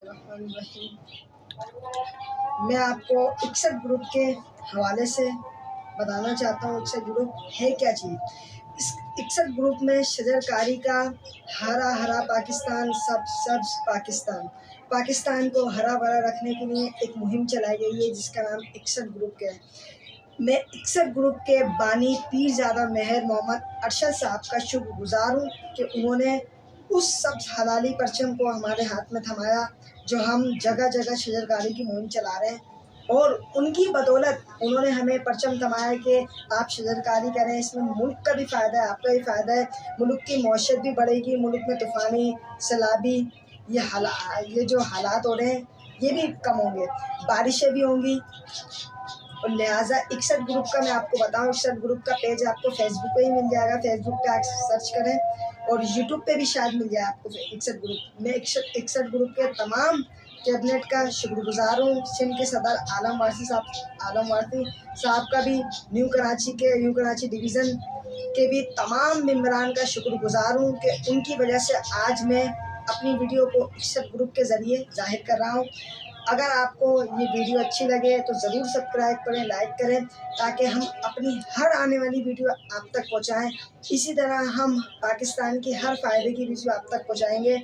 मैं आपको इक्सट ग्रुप के हवाले से बताना चाहता हूँ इक्सट ग्रुप है क्या चीज़। इस इक्सट ग्रुप में शजरकारी का हरा हरा पाकिस्तान सब्ज पाकिस्तान को हरा भरा रखने के लिए एक मुहिम चलाई गई है जिसका नाम इक्सट ग्रुप का है। मैं इक्सट ग्रुप के बानी पीरजादा मेहर मोहम्मद अरशद साहब का शुक्रगुजार हूँ कि उन्होंने उस सब्ज हलाली परचम को हमारे हाथ में थमाया जो हम जगह जगह शजरकारी की मुहिम चला रहे हैं, और उनकी बदौलत उन्होंने हमें परचम थमाया कि आप शजरकारी करें, इसमें मुल्क का भी फ़ायदा है, आपका भी फ़ायदा है, मुल्क की मौशत भी बढ़ेगी, मुल्क में तूफ़ानी सैलाबी ये जो हालात हो रहे हैं ये भी कम होंगे, बारिशें भी होंगी। और लिहाजा इक्सट ग्रुप का मैं आपको बताऊं, इक्सट ग्रुप का पेज आपको फेसबुक पे ही मिल जाएगा, फेसबुक पे आप सर्च करें, और यूट्यूब पे भी शायद मिल जाए आपको इक्सट ग्रुप। मैं इक्सट ग्रुप के तमाम कैबिनेट का शुक्रगुजार हूँ। सिंध के सदर आलम वारसी साहब का भी न्यू कराची डिवीज़न के भी तमाम मेम्बरान का शुक्रगुजार हूँ कि उनकी वजह से आज मैं अपनी वीडियो को इक्सट ग्रुप के ज़रिए जाहिर कर रहा हूँ। अगर आपको ये वीडियो अच्छी लगे तो ज़रूर सब्सक्राइब करें, लाइक करें, ताकि हम अपनी हर आने वाली वीडियो आप तक पहुंचाएं। इसी तरह हम पाकिस्तान की हर फ़ायदे की वीडियो आप तक पहुंचाएंगे,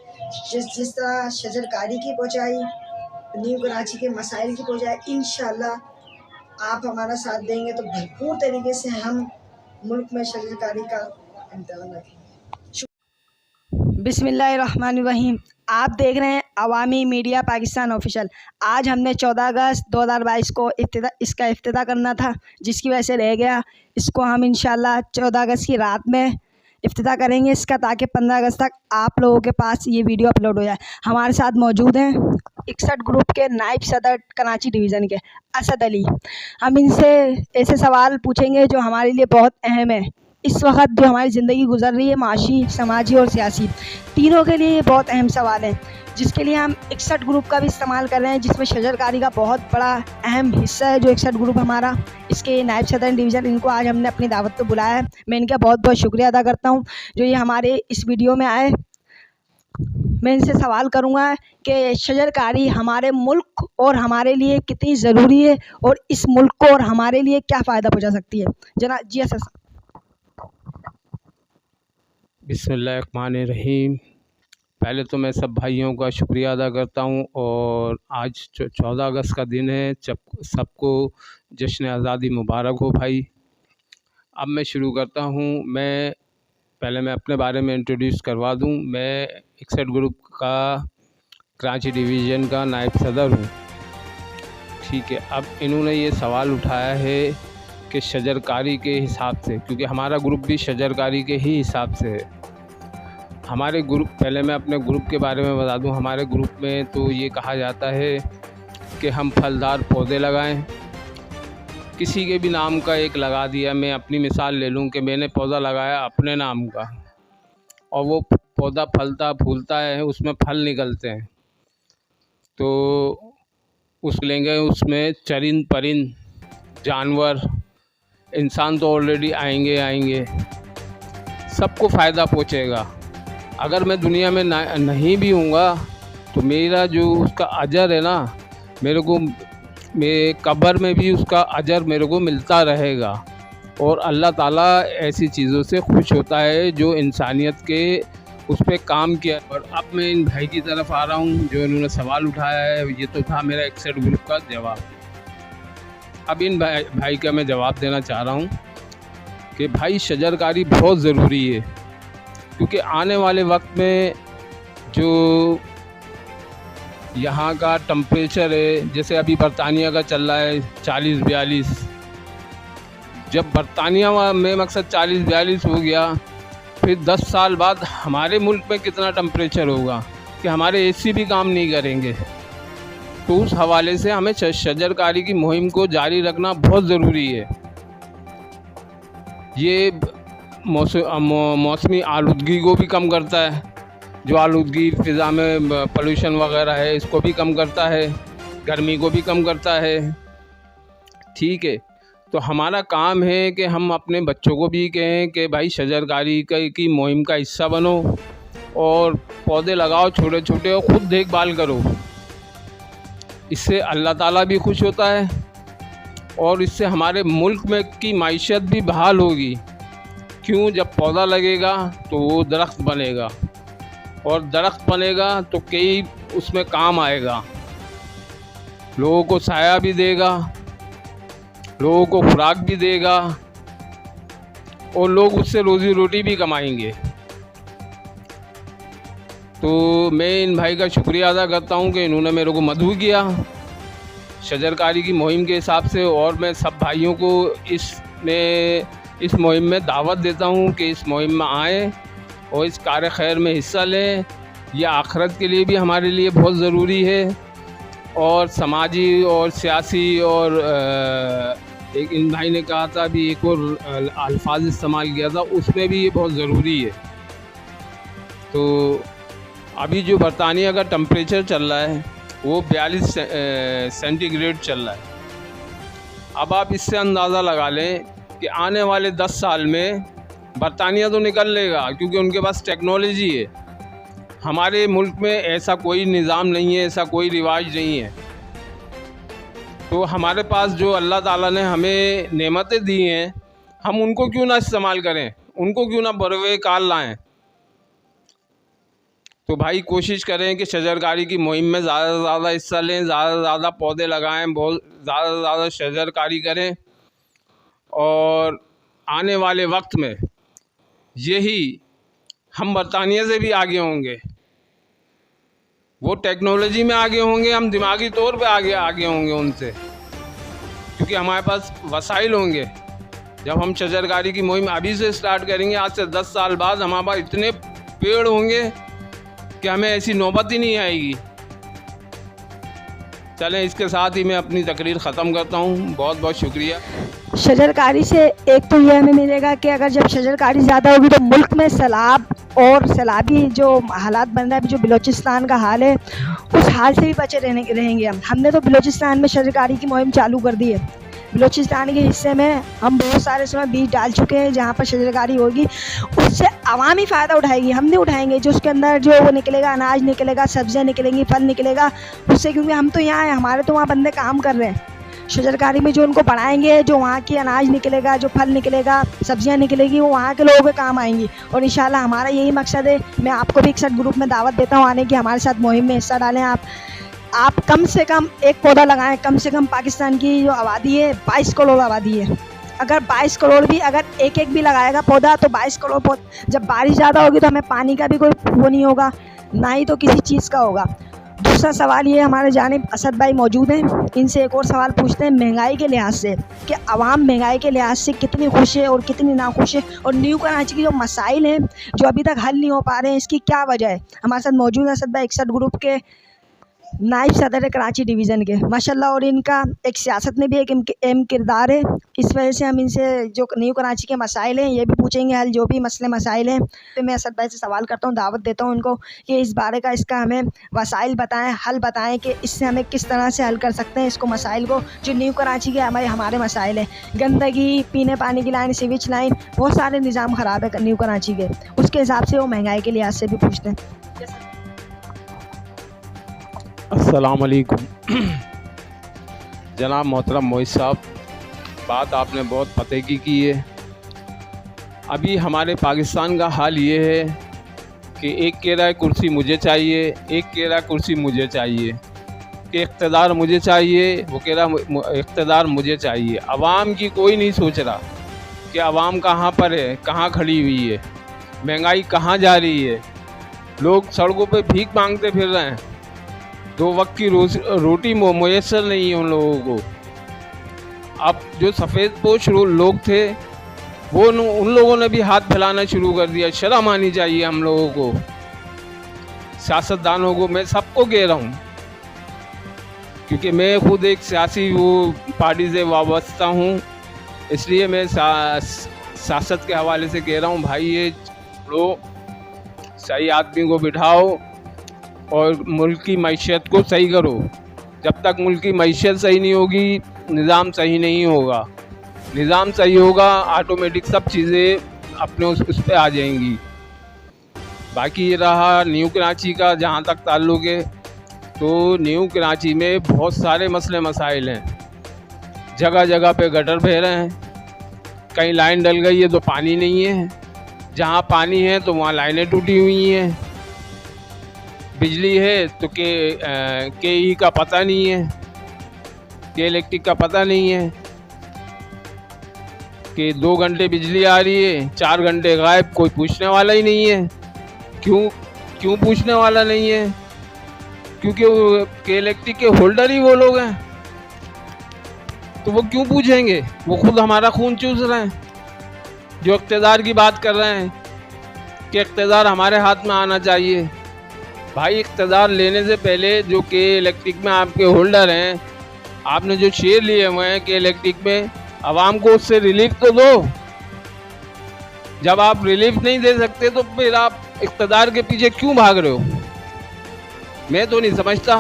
जिस तरह शजरकारी की पहुंचाई, न्यू कराची के मसाइल की पहुंचाई। इंशाअल्लाह आप हमारा साथ देंगे तो भरपूर तरीके से हम मुल्क में शजरकारी का इंतज़ाम रखेंगे। बिस्मिल्लाहिर्रहमानिर्रहीम। आप देख रहे हैं अवामी मीडिया पाकिस्तान ऑफिशियल। आज हमने 14 अगस्त 2022 को इसका इफ्तिताह करना था, जिसकी वजह से रह गया। इसको हम इंशाल्लाह 14 अगस्त की रात में इफ्तिताह करेंगे इसका, ताकि 15 अगस्त तक आप लोगों के पास ये वीडियो अपलोड हो जाए। हमारे साथ मौजूद हैं इक्सट ग्रुप के नायब सदर कराची डिवीज़न के असद अली। हम इनसे ऐसे सवाल पूछेंगे जो हमारे लिए बहुत अहम है। इस वक्त जो हमारी ज़िंदगी गुजर रही है, माशी, समाजी और सियासी, तीनों के लिए ये बहुत अहम सवाल हैं, जिसके लिए हम इक्सट ग्रुप का भी इस्तेमाल कर रहे हैं, जिसमें शजरकारी का बहुत बड़ा अहम हिस्सा है। जो इक्सट ग्रुप हमारा, इसके नायब सदर डिवीज़न, इनको आज हमने अपनी दावत पर बुलाया है। मैं इनका बहुत बहुत शुक्रिया अदा करता हूँ जो ये हमारे इस वीडियो में आए। मैं इनसे सवाल करूँगा कि शजरकारी हमारे मुल्क और हमारे लिए कितनी ज़रूरी है, और इस मुल्क को और हमारे लिए क्या फ़ायदा पहुँचा सकती है। जनाब जी असद। बिस्मिल्लाहिर्रहमानिर्रहीम। पहले तो मैं सब भाइयों का शुक्रिया अदा करता हूँ, और आज 14 अगस्त का दिन है, सबको जश्न आज़ादी मुबारक हो भाई। अब मैं शुरू करता हूँ। मैं अपने बारे में इंट्रोड्यूस करवा दूँ। मैं इक्सट ग्रुप का कराची डिवीज़न का नायब सदर हूँ, ठीक है। अब इन्होंने ये सवाल उठाया है कि शजरकारी के हिसाब से, क्योंकि हमारा ग्रुप भी शजरकारी के ही हिसाब से है। हमारे ग्रुप, पहले मैं अपने ग्रुप के बारे में बता दूं। हमारे ग्रुप में तो ये कहा जाता है कि हम फलदार पौधे लगाएं। किसी के भी नाम का एक लगा दिया। मैं अपनी मिसाल ले लूं कि मैंने पौधा लगाया अपने नाम का, और वो पौधा फलता फूलता है, उसमें फल निकलते हैं, तो उसमें चरिंद परिंद जानवर, इंसान तो ऑलरेडी आएंगे, सबको फ़ायदा पहुँचेगा। अगर मैं दुनिया में नहीं भी हूँगा तो मेरा जो उसका अजर है ना, मेरे कब्र में भी उसका अजर मेरे को मिलता रहेगा। और अल्लाह ताला ऐसी चीज़ों से खुश होता है जो इंसानियत के उस पर काम किया। और अब मैं इन भाई की तरफ आ रहा हूँ जो इन्होंने सवाल उठाया है। ये तो था मेरा इक्सट ग्रुप का जवाब। अब इन भाई का मैं जवाब देना चाह रहा हूँ कि भाई शजरकारी बहुत ज़रूरी है, क्योंकि आने वाले वक्त में जो यहाँ का टेम्परेचर है, जैसे अभी बरतानिया का चल रहा है 40-42, जब बरतानिया में मकसद 40-42 हो गया, फिर 10 साल बाद हमारे मुल्क में कितना टेम्परेचर होगा कि हमारे एसी भी काम नहीं करेंगे। तो उस हवाले से हमें शजरकारी की मुहिम को जारी रखना बहुत ज़रूरी है। ये मौसमी आलूदगी को भी कम करता है। जो आलूदगी फ़िज़ा में पोल्यूशन वगैरह है, इसको भी कम करता है, गर्मी को भी कम करता है, ठीक है। तो हमारा काम है कि हम अपने बच्चों को भी कहें कि भाई शजरकारी की मुहिम का हिस्सा बनो, और पौधे लगाओ छोटे छोटे, और ख़ुद देखभाल करो। इससे अल्लाह ताला भी खुश होता है और इससे हमारे मुल्क में की माइशत भी बहाल होगी। क्यों? जब पौधा लगेगा तो वो दरख्त बनेगा और दरख्त बनेगा तो कई उसमें काम आएगा, लोगों को साया भी देगा, लोगों को खुराक भी देगा और लोग उससे रोज़ी रोटी भी कमाएंगे। तो मैं इन भाई का शुक्रिया अदा करता हूँ कि इन्होंने मेरे को मदऊ किया शजरकारी की मुहिम के हिसाब से, और मैं सब भाइयों को इस मुहिम में दावत देता हूँ कि इस मुहिम में आएँ और इस कार्य खैर में हिस्सा लें। यह आखिरत के लिए भी हमारे लिए बहुत ज़रूरी है और समाजी और सियासी और एक इन भाई ने कहा था अभी एक और अल्फाज इस्तेमाल किया था, उसमें भी ये बहुत ज़रूरी है। तो अभी जो बरतानिया का टेम्परेचर चल रहा है वो 42 सेंटीग्रेड चल रहा है। अब आप इससे अंदाज़ा लगा लें कि आने वाले 10 साल में बरतानिया तो निकल लेगा क्योंकि उनके पास टेक्नोलॉजी है। हमारे मुल्क में ऐसा कोई निज़ाम नहीं है, ऐसा कोई रिवाज नहीं है। तो हमारे पास जो अल्लाह ताला ने हमें नेमतें दी हैं, हम उनको क्यों ना इस्तेमाल करें, उनको क्यों ना बरवे काल लाएँ। तो भाई कोशिश करें कि शजरकारी की मुहिम में ज़्यादा से ज़्यादा हिस्सा लें, ज़्यादा से ज़्यादा पौधे लगाएं, बहुत ज़्यादा से ज़्यादा शजरकारी करें और आने वाले वक्त में यही हम बरतानिया से भी आगे होंगे। वो टेक्नोलॉजी में आगे होंगे, हम दिमागी तौर पे आगे होंगे उनसे, क्योंकि हमारे पास वसाइल होंगे। जब हम शजरकारी की मुहिम अभी से स्टार्ट करेंगे, आज से 10 साल बाद हमारे पास इतने पेड़ होंगे कि हमें ऐसी नौबत ही नहीं आएगी। चलें, इसके साथ ही मैं अपनी तकरीर ख़त्म करता हूँ। बहुत बहुत शुक्रिया। शजरकारी से एक तो ये हमें मिलेगा कि अगर जब शजरकारी ज़्यादा होगी तो मुल्क में सैलाब और सैलाबी जो हालात बन रहा है, जो बलूचिस्तान का हाल है, उस हाल से भी बचे रहेंगे हम। हमने तो बलूचिस्तान में शजरकारी की मुहिम चालू कर दी है। बलूचिस्तान के हिस्से में हम बहुत सारे समय बीज डाल चुके हैं जहाँ पर शजरकारी होगी, उससे आवाम ही फ़ायदा उठाएगी, हम नहीं उठाएंगे। जो उसके अंदर जो वो निकलेगा, अनाज निकलेगा, सब्जियाँ निकलेंगी, फल निकलेगा उससे, क्योंकि हम तो यहाँ हैं, हमारे तो वहाँ बंदे काम कर रहे हैं। शजरकारी में जो उनको बढ़ाएंगे, जो वहाँ की अनाज निकलेगा, जो फल निकलेगा, सब्जियाँ निकलेगी, वो वहाँ के लोगों के काम आएंगी और इंशाल्लाह हमारा यही मकसद है। मैं आपको भी इकसठ ग्रुप में दावत देता हूँ आने की, हमारे साथ मुहिम में हिस्सा डालें। आप कम से कम एक पौधा लगाएं। कम से कम पाकिस्तान की जो आबादी है 22 करोड़ आबादी है। अगर 22 करोड़ भी अगर एक भी लगाएगा पौधा तो 22 करोड़ जब बारिश ज़्यादा होगी तो हमें पानी का भी कोई वो नहीं होगा, ना ही तो किसी चीज़ का होगा। दूसरा सवाल ये, हमारे जानिब असद भाई मौजूद हैं, इनसे एक और सवाल पूछते हैं महंगाई के लिहाज से कि आवाम महंगाई के लिहाज से कितनी खुश है और कितनी नाखुश है, और न्यू कराची की जो मसाइल हैं जो अभी तक हल नहीं हो पा रहे हैं, इसकी क्या वजह है। हमारे साथ मौजूद है असद भाई, इकसठ ग्रुप के नाइब सदर है कराची डिवीज़न के माशाल्लाह, और इनका एक सियासत में भी एक अहम किरदार है। इस वजह से हम इनसे जो न्यू कराची के मसाइल हैं ये भी पूछेंगे हल, जो भी मसले मसाइल हैं। तो मैं असद भाई से सवाल करता हूँ, दावत देता हूँ उनको कि इस बारे का इसका हमें वसाइल बताएं, हल बताएं कि इससे हमें किस तरह से हल कर सकते हैं इसको मसाइल को, जो न्यू कराची के हमारे मसाइल हैं। गंदगी, पीने पानी की लाइन, सीवेज लाइन, बहुत सारे निज़ाम ख़राब है न्यू कराची के, उसके हिसाब से वो महंगाई के लिहाज से भी पूछते हैं। अस्सलाम वालेकुम जनाब मोहतरम मोहित साहब, बात आपने बहुत पते की है। अभी हमारे पाकिस्तान का हाल ये है कि एक कह रहा है कुर्सी मुझे चाहिए, एक कह रहा है कुर्सी मुझे चाहिए, कि इक़्तिदार मुझे चाहिए, वो कह रहा इक़्तिदार मुझे चाहिए। अवाम की कोई नहीं सोच रहा कि अवाम कहाँ पर है, कहाँ खड़ी हुई है, महंगाई कहाँ जा रही है। लोग सड़कों पे भीख मांगते फिर रहे हैं, 2 वक्त की रोटी मुयस्सर नहीं है उन लोगों को। अब जो सफ़ेद पोश लोग थे वो उन लोगों ने भी हाथ फैलाना शुरू कर दिया। शर्म आनी चाहिए हम लोगों को, सियासतदानों को। मैं सबको कह रहा हूँ क्योंकि मैं खुद एक सियासी वो पार्टी से वाबस्ता हूँ, इसलिए मैं सियासत के हवाले से कह रहा हूँ भाई, ये लोग सही आदमी को बिठाओ और मुल्क की मईशत को सही करो। जब तक मुल्क की मईशत सही नहीं होगी, निज़ाम सही नहीं होगा। निज़ाम सही होगा, ऑटोमेटिक सब चीज़ें अपने उस पर आ जाएंगी। बाकी ये रहा न्यू कराची का, जहाँ तक ताल्लुक़ है, तो न्यू कराची में बहुत सारे मसले मसाइल हैं। जगह जगह पे गटर बह रहे हैं, कहीं लाइन डल गई है तो पानी नहीं है, जहाँ पानी है तो वहाँ लाइनें टूटी हुई हैं, बिजली है तो के ई का पता नहीं है, के इलेक्ट्रिक का पता नहीं है कि 2 घंटे बिजली आ रही है, 4 घंटे गायब, कोई पूछने वाला ही नहीं है। क्यों पूछने वाला नहीं है? क्योंकि वो के इलेक्ट्रिक के होल्डर ही वो लोग हैं, तो वो क्यों पूछेंगे? वो खुद हमारा खून चूस रहे हैं। जो इक़्तिदार की बात कर रहे हैं कि इक़्तिदार हमारे हाथ में आना चाहिए, भाई इक़्तिदार लेने से पहले जो के इलेक्ट्रिक में आपके होल्डर हैं, आपने जो शेयर लिए हुए हैं के इलेक्ट्रिक में, आवाम को उससे रिलीफ तो दो। जब आप रिलीफ नहीं दे सकते तो फिर आप इक़्तिदार के पीछे क्यों भाग रहे हो? मैं तो नहीं समझता।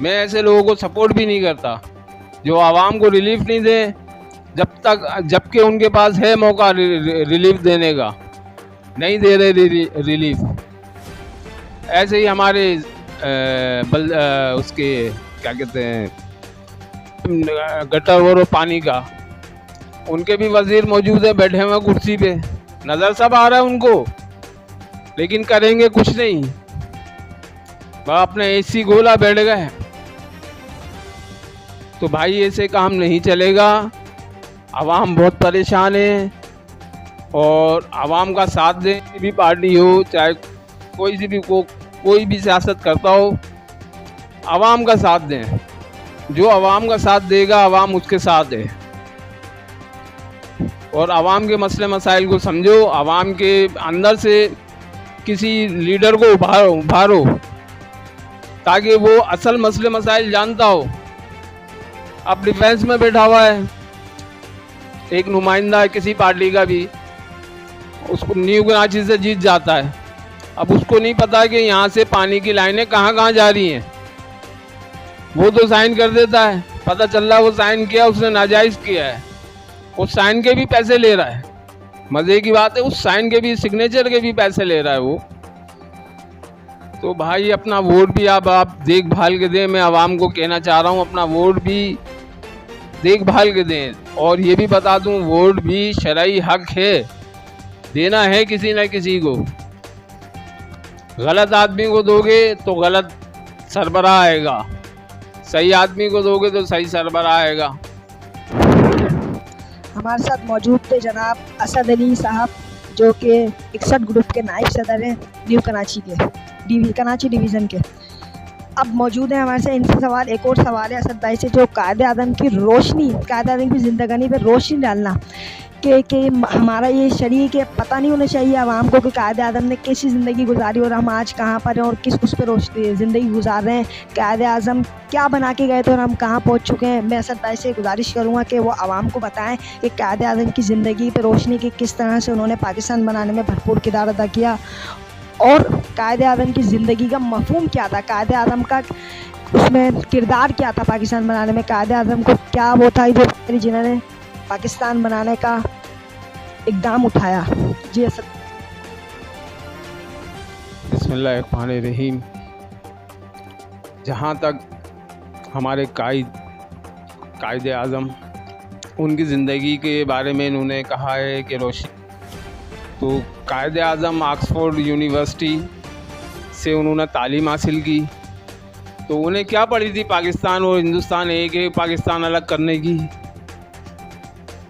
मैं ऐसे लोगों को सपोर्ट भी नहीं करता जो आवाम को रिलीफ नहीं दे, जबकि उनके पास है मौका रिलीफ देने का, नहीं दे रहे रिलीफ। ऐसे ही हमारे उसके क्या कहते हैं गटर और पानी का, उनके भी वजीर मौजूद है, बैठे हुए कुर्सी पे, नज़र सब आ रहा है उनको, लेकिन करेंगे कुछ नहीं। वह अपने एसी गोला बैठ गए। तो भाई ऐसे काम नहीं चलेगा। आवाम बहुत परेशान है और आवाम का साथ देने भी पार्टी हो, चाहे कोई भी सियासत करता हो, आवाम का साथ दें। जो आवाम का साथ देगा, आवाम उसके साथ है। और आवाम के मसले मसाइल को समझो, आवाम के अंदर से किसी लीडर को उभारो ताकि वो असल मसले मसाइल जानता हो। अब डिफेंस में बैठा हुआ है एक नुमाइंदा किसी पार्टी का भी, उसको न्यू कराची से जीत जाता है। अब उसको नहीं पता कि यहाँ से पानी की लाइनें कहाँ कहाँ जा रही हैं। वो तो साइन कर देता है, पता चल रहा है वो साइन किया, उसने नाजायज़ किया है, उस साइन के भी पैसे ले रहा है। मज़े की बात है, उस साइन के भी, सिग्नेचर के भी पैसे ले रहा है वो। तो भाई अपना वोट भी आप देखभाल के दें। मैं आवाम को कहना चाह रहा हूँ, अपना वोट भी देखभाल के दें। और ये भी बता दूँ, वोट भी शरई हक है, देना है किसी न किसी को। गलत आदमी को दोगे तो गलत सरबराह आएगा, सही आदमी को दोगे तो सही सरबराह आएगा। हमारे साथ मौजूद थे जनाब असद अली साहब, जो कि 61 ग्रुप के नायब सदर हैं न्यू कराची के, कराची डिवीज़न के। अब मौजूद है हमारे साथ, इनसे एक और सवाल है असद भाई से, जो कायदे आज़म की ज़िंदगानी पर रोशनी डालना कि हमारा ये शरीक है, पता नहीं होना चाहिए आवाम को कि कायदे आज़म ने कैसी ज़िंदगी गुजारी और हम आज कहाँ पर हैं और किस उस पर ज़िंदगी गुजार रहे हैं। कायदे आज़म क्या बना के गए थे और हम कहाँ पहुँच चुके हैं। मैं असद भाई से गुजारिश करूँगा कि वो आवाम को बताएं कि कायदे आज़म की ज़िंदगी पर रोशनी की किस तरह से उन्होंने पाकिस्तान बनाने में भरपूर किरदार अदा किया और कायदे आज़म की ज़िंदगी का मफ़हूम क्या था, कायदे आज़म का उसमें किरदार क्या था पाकिस्तान बनाने में। कायदे आज़म को क्या वो था जो जिन्होंने पाकिस्तान बनाने का इक़दाम उठाया। जी असद। बिस्मिल्लाहिर्रहमानिर्रहीम। जहाँ तक हमारे कायदे आज़म, उनकी ज़िंदगी के बारे में इन्होंने कहा है कि रोशनी, तो कायदे आज़म ऑक्सफोर्ड यूनिवर्सिटी से उन्होंने तालीम हासिल की। तो उन्हें क्या पड़ी थी पाकिस्तान और हिंदुस्तान एक है, पाकिस्तान अलग करने की।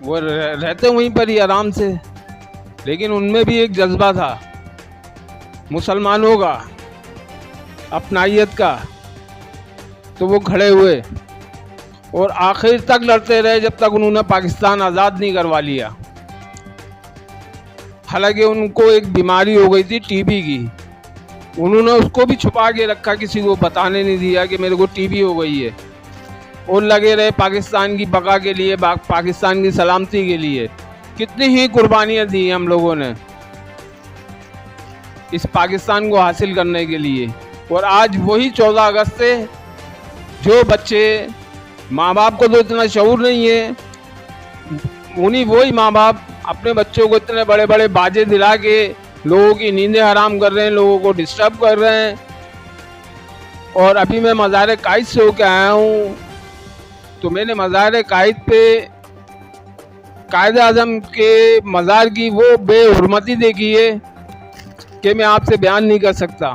वो रहते वहीं पर ही आराम से, लेकिन उनमें भी एक जज्बा था मुसलमानों का, अपनाइयत का। तो वो खड़े हुए और आखिर तक लड़ते रहे जब तक उन्होंने पाकिस्तान आज़ाद नहीं करवा लिया। हालांकि उनको एक बीमारी हो गई थी टीबी की, उन्होंने उसको भी छुपा के रखा, किसी को बताने नहीं दिया कि मेरे को टीबी हो गई है, और लगे रहे पाकिस्तान की बका के लिए, पाकिस्तान की सलामती के लिए। कितनी ही कुर्बानियाँ दी हम लोगों ने इस पाकिस्तान को हासिल करने के लिए। और आज वही 14 अगस्त से जो बच्चे, माँ बाप को तो इतना शऊर नहीं है, उन्हीं वही माँ बाप अपने बच्चों को इतने बड़े बड़े बाजे दिला के लोगों की नींदें हराम कर रहे हैं, लोगों को डिस्टर्ब कर रहे हैं। और अभी मैं मज़ार कायद से होकर आया हूँ। तो मैंने मज़ार कायद पे कायद आज़म के मज़ार की वो बेहुरमती देखी है कि मैं आपसे बयान नहीं कर सकता।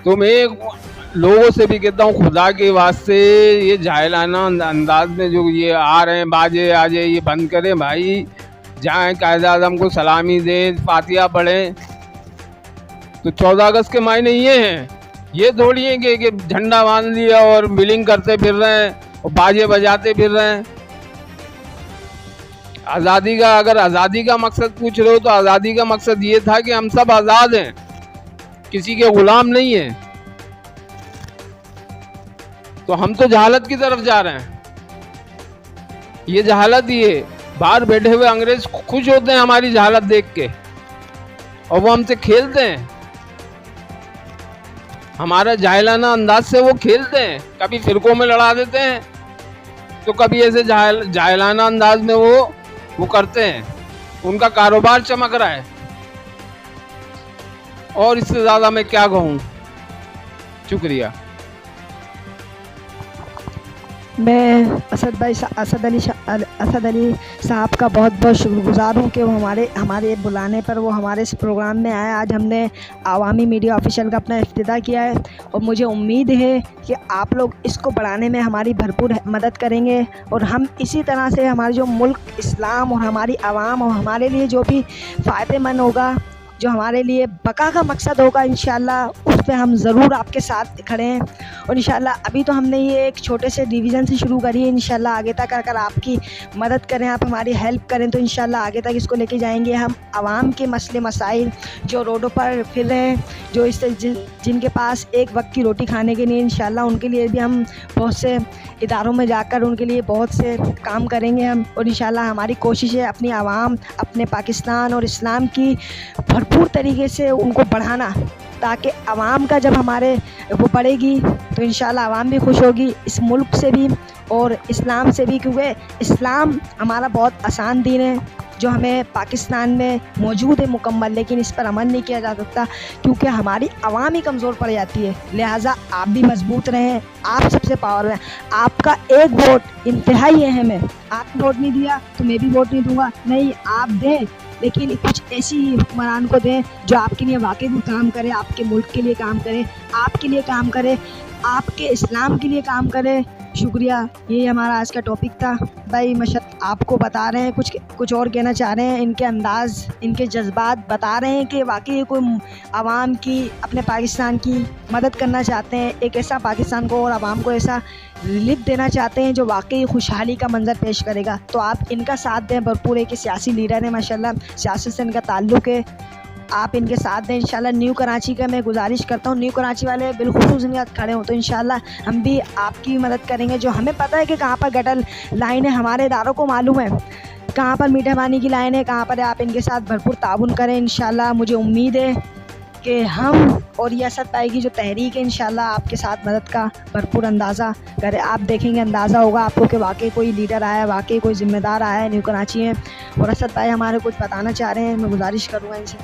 तो मैं लोगों से भी कहता हूँ, खुदा के वास्ते ये जाहिलाना अंदाज में जो ये आ रहे हैं बाजे आजे, ये बंद करें भाई। जाएँ कायद आज़म को सलामी दें, फातिहा पढ़ें। तो 14 अगस्त के मायने ये हैं, ये थोड़ी है कि झंडा बांध लिया और मिलिंग करते फिर रहे हैं और बाजे बजाते फिर रहे हैं। आज़ादी का, अगर आज़ादी का मकसद पूछ रहे हो तो आज़ादी का मकसद ये था कि हम सब आज़ाद हैं, किसी के गुलाम नहीं हैं। तो हम तो जहालत की तरफ जा रहे हैं। ये जहालत ही है। बाहर बैठे हुए अंग्रेज खुश होते हैं हमारी जहालत देख के और वो हमसे खेलते हैं। हमारा जाहिलाना अंदाज से वो खेलते हैं, कभी फिरकों में लड़ा देते हैं तो कभी ऐसे जाहिलाना अंदाज में वो करते हैं। उनका कारोबार चमक रहा है और इससे ज़्यादा मैं क्या कहूँ। शुक्रिया। मैं असद अली साहब का बहुत बहुत शुक्रगुज़ार हूँ कि वो हमारे बुलाने पर वो हमारे इस प्रोग्राम में आए। आज हमने आवामी मीडिया ऑफिशियल का अपना इफ्तिताह किया है और मुझे उम्मीद है कि आप लोग इसको बढ़ाने में हमारी भरपूर मदद करेंगे और हम इसी तरह से हमारे जो मुल्क इस्लाम और हमारी आवाम और हमारे लिए जो भी फ़ायदेमंद होगा, जो हमारे लिए बका का मकसद होगा, इंशाल्लाह उस पे हम ज़रूर आपके साथ खड़े हैं। और इंशाल्लाह अभी तो हमने ये एक छोटे से डिवीज़न से शुरू करी है, इंशाल्लाह आगे तक अगर आपकी मदद करें, आप हमारी हेल्प करें तो इंशाल्लाह आगे तक इसको लेके जाएंगे। हम आवाम के मसले मसाइल जो रोडों पर फिर रहे हैं, जो इससे जिनके पास एक वक्त की रोटी खाने के लिए, इंशाल्लाह उनके लिए भी हम बहुत से इदारों में जाकर उनके लिए बहुत से काम करेंगे हम। और इंशाल्लाह हमारी कोशिश है अपनी आवाम, अपने पाकिस्तान और इस्लाम की भरपूर तरीके से उनको बढ़ाना, ताकि आवाम का जब हमारे वो बढ़ेगी तो इंशाल्लाह आवाम भी खुश होगी, इस मुल्क से भी और इस्लाम से भी, क्योंकि इस्लाम हमारा बहुत आसान दीन है जो हमें पाकिस्तान में मौजूद है मुकम्मल, लेकिन इस पर अमल नहीं किया जा सकता क्योंकि हमारी आवाम ही कमज़ोर पड़ जाती है। लिहाजा आप भी मजबूत रहें, आप सबसे पावर हैं। आपका एक वोट इंतहाई अहम है। आपने वोट नहीं दिया तो मैं भी वोट नहीं दूंगा, नहीं आप दें, लेकिन कुछ ऐसी हुक्मरान को दें जो आपके लिए वाकई में काम करे, आपके मुल्क के लिए काम करे, आपके लिए काम करे, आपके इस्लाम के लिए काम करे। शुक्रिया। यही हमारा आज का टॉपिक था। भाई मशत आपको बता रहे हैं, कुछ और कहना चाह रहे हैं, इनके अंदाज़, इनके जज्बात बता रहे हैं कि वाकई कोई आवाम की, अपने पाकिस्तान की मदद करना चाहते हैं, एक ऐसा पाकिस्तान को और आवाम को ऐसा रिलीफ देना चाहते हैं जो वाकई खुशहाली का मंजर पेश करेगा। तो आप इनका साथ दें भरपूर। एक सियासी लीडर है माशाल्लाह, सियासत से इनका ताल्लुक़ है, आप इनके साथ दें इंशाल्लाह। न्यू कराची का मैं गुजारिश करता हूँ, न्यू कराची वाले बिलखुसूस इनके साथ खड़े हों तो इंशाल्लाह हम भी आपकी मदद करेंगे। जो हमें पता है कि कहाँ पर गटर लाइन है, हमारे इदारों को मालूम है कहाँ पर मीठा पानी की लाइन है, कहाँ पर आप इनके साथ भरपूर ताउन करें इंशाल्लाह। मुझे उम्मीद है कि हम और ये असद भाई की जो तहरीक है इंशाल्लाह आपके साथ मदद का भरपूर अंदाज़ा करे। आप देखेंगे, अंदाज़ा होगा आपको कि वाकई कोई लीडर आया है, वाकई कोई ज़िम्मेदार आया है, न्यू कराची है। और असद भाई हमारे कुछ बताना चाह रहे हैं, मैं गुजारिश करूँगा इनसे।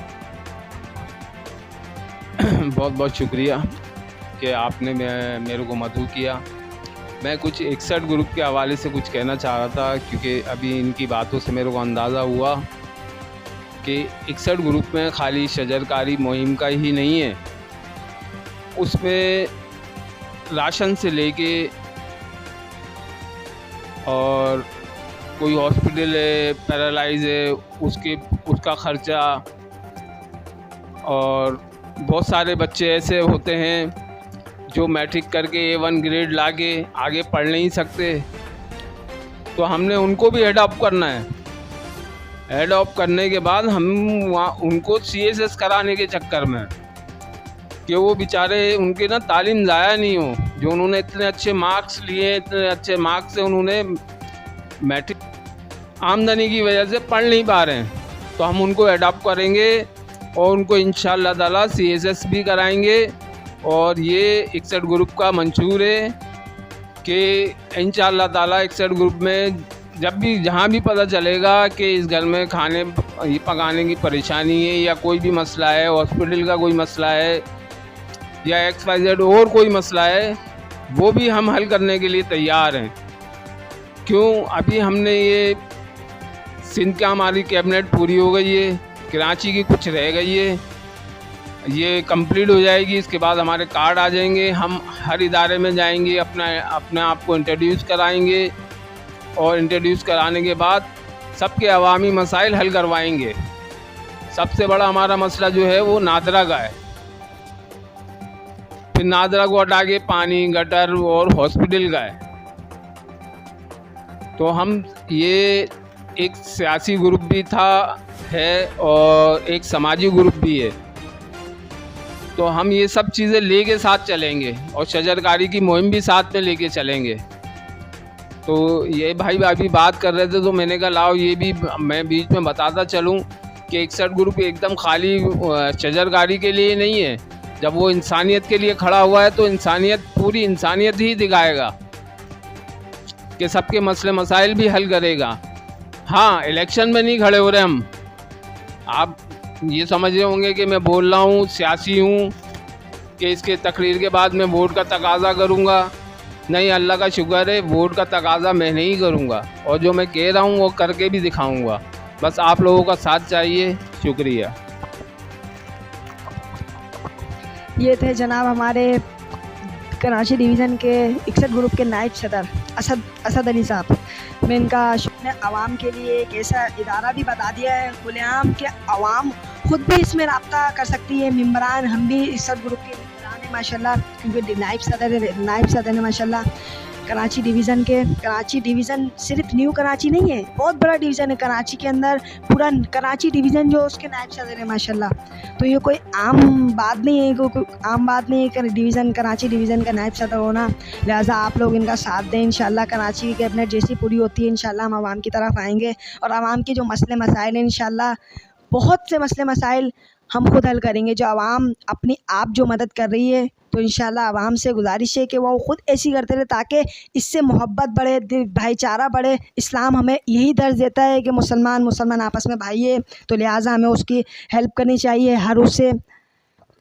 बहुत बहुत शुक्रिया कि आपने मेरे को मदऊ किया। मैं कुछ 61 ग्रुप के हवाले से कुछ कहना चाह रहा था, क्योंकि अभी इनकी बातों से मेरे को अंदाज़ा हुआ कि 61 ग्रुप में खाली शजरकारी मुहिम का ही नहीं है, उसमें राशन से लेके और कोई हॉस्पिटल है, पैरालाइज है, उसका ख़र्चा, और बहुत सारे बच्चे ऐसे होते हैं जो मैट्रिक करके A1 ग्रेड लाके आगे पढ़ नहीं सकते, तो हमने उनको भी एडॉप्ट करना है। एडॉप्ट करने के बाद हम वहाँ उनको CSS कराने के चक्कर में कि वो बेचारे उनके ना तालीम ज़ाया नहीं हो, जो उन्होंने इतने अच्छे मार्क्स लिए, इतने अच्छे मार्क्स से उन्होंने मैट्रिक आमदनी की वजह से पढ़ नहीं पा रहे हैं, तो हम उनको एडॉप्ट करेंगे और उनको इंशाअल्लाह ताला CSS भी कराएंगे। और ये 61 ग्रुप का मंशूर है कि इंशाअल्लाह ताला 61 ग्रुप में जब भी जहाँ भी पता चलेगा कि इस घर में खाने पकाने की परेशानी है या कोई भी मसला है, हॉस्पिटल का कोई मसला है, या XYZ और कोई मसला है वो भी हम हल करने के लिए तैयार हैं। क्यों, अभी हमने ये सिंध का हमारी कैबिनेट पूरी हो गई है, कराची की कुछ रह गई है, ये कंप्लीट हो जाएगी, इसके बाद हमारे कार्ड आ जाएंगे, हम हर इदारे में जाएंगे, अपने आप को इंट्रोड्यूस कराएंगे और इंट्रोड्यूस कराने के बाद सबके अवामी मसाइल हल करवाएंगे। सबसे बड़ा हमारा मसला जो है वो नादरा का है। फिर नादरा को हटा के पानी, गटर और हॉस्पिटल का है। तो हम ये एक सियासी ग्रुप भी है और एक समाजी ग्रुप भी है, तो हम ये सब चीज़ें लेके साथ चलेंगे और शजरकारी की मुहिम भी साथ में लेके चलेंगे। तो ये भाई अभी बात कर रहे थे तो मैंने कहा लाओ ये भी मैं बीच में बताता चलूं कि 61 ग्रुप एकदम खाली शजरकारी के लिए नहीं है। जब वो इंसानियत के लिए खड़ा हुआ है तो पूरी इंसानियत ही दिखाएगा कि सबके मसले मसाइल भी हल करेगा। हाँ, इलेक्शन में नहीं खड़े हो रहे हम। आप ये समझ रहे होंगे कि मैं बोल रहा हूँ सियासी हूँ कि इसके तकरीर के बाद मैं वोट का तकाज़ा करूँगा। नहीं, अल्लाह का शुक्र है वोट का तकाज़ा मैं नहीं करूँगा और जो मैं कह रहा हूँ वो करके भी दिखाऊँगा। बस आप लोगों का साथ चाहिए। शुक्रिया। ये थे जनाब हमारे कराची डिवीज़न के 61 ग्रुप के नायब सदर असद अली साहब। मैं इनका शुक्र आवाम के लिए एक ऐसा इदारा भी बता दिया है खुलेआम कि आवाम खुद भी इसमें रब्ता कर सकती है। मेंबरान हम भी 61 ग्रुप के मेंबरान हैं माशाल्लाह, क्योंकि नायब सदर है माशाल्लाह कराची डिवीज़न के। कराची डिवीज़न सिर्फ न्यू कराची नहीं है, बहुत बड़ा डिवीज़न है कराची के अंदर। पूरा कराची डिवीज़न जो उसके नायब सदर है माशाल्लाह। तो ये कोई आम बात नहीं है, कोई आम बात नहीं है कराची डिवीज़न का नायब सदर होना। लिहाजा आप लोग इनका साथ दें। इंशाल्लाह कराची की कैबिनेट जैसी पूरी होती है इंशाल्लाह हम आवाम की तरफ आएँगे और आवाम के जो मसले मसाइल हैं इंशाल्लाह बहुत से मसले मसाइल हम खुद हल करेंगे। जो आवाम अपनी आप जो मदद कर रही है तो इंशाल्लाह आवाम से गुजारिश है कि वो खुद ऐसी करते रहे ताकि इससे मोहब्बत बढ़े, भाईचारा बढ़े। इस्लाम हमें यही दर्ज देता है कि मुसलमान आपस में भाई है, तो लिहाजा हमें उसकी हेल्प करनी चाहिए हर उससे।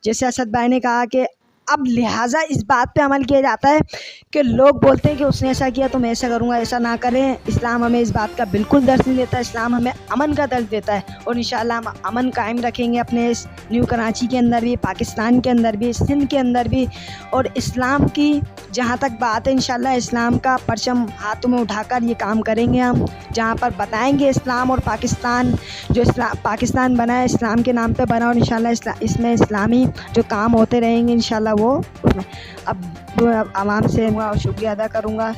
जैसे असद भाई ने कहा कि अब लिहाजा इस बात पे अमल किया जाता है कि लोग बोलते हैं कि उसने ऐसा किया तो मैं ऐसा करूँगा, ऐसा ना करें। इस्लाम हमें इस बात का बिल्कुल दर्ज नहीं देता। इस्लाम हमें अमन का दर्ज देता है और इंशाल्लाह हम अमन कायम रखेंगे अपने इस न्यू कराची के अंदर भी, पाकिस्तान के अंदर भी, सिंध के अंदर भी। और इस्लाम की जहाँ तक बात है इंशाल्लाह इस्लाम का परचम हाथों में उठाकर ये काम करेंगे हम, जहाँ पर बताएँगे इस्लाम और पाकिस्तान, जो पाकिस्तान बना है इस्लाम के नाम पर बना और इंशाल्लाह इसमें इस्लामी जो काम होते रहेंगे इंशाल्लाह वो। अब आवाम से शुक्रिया अदा करूँगा।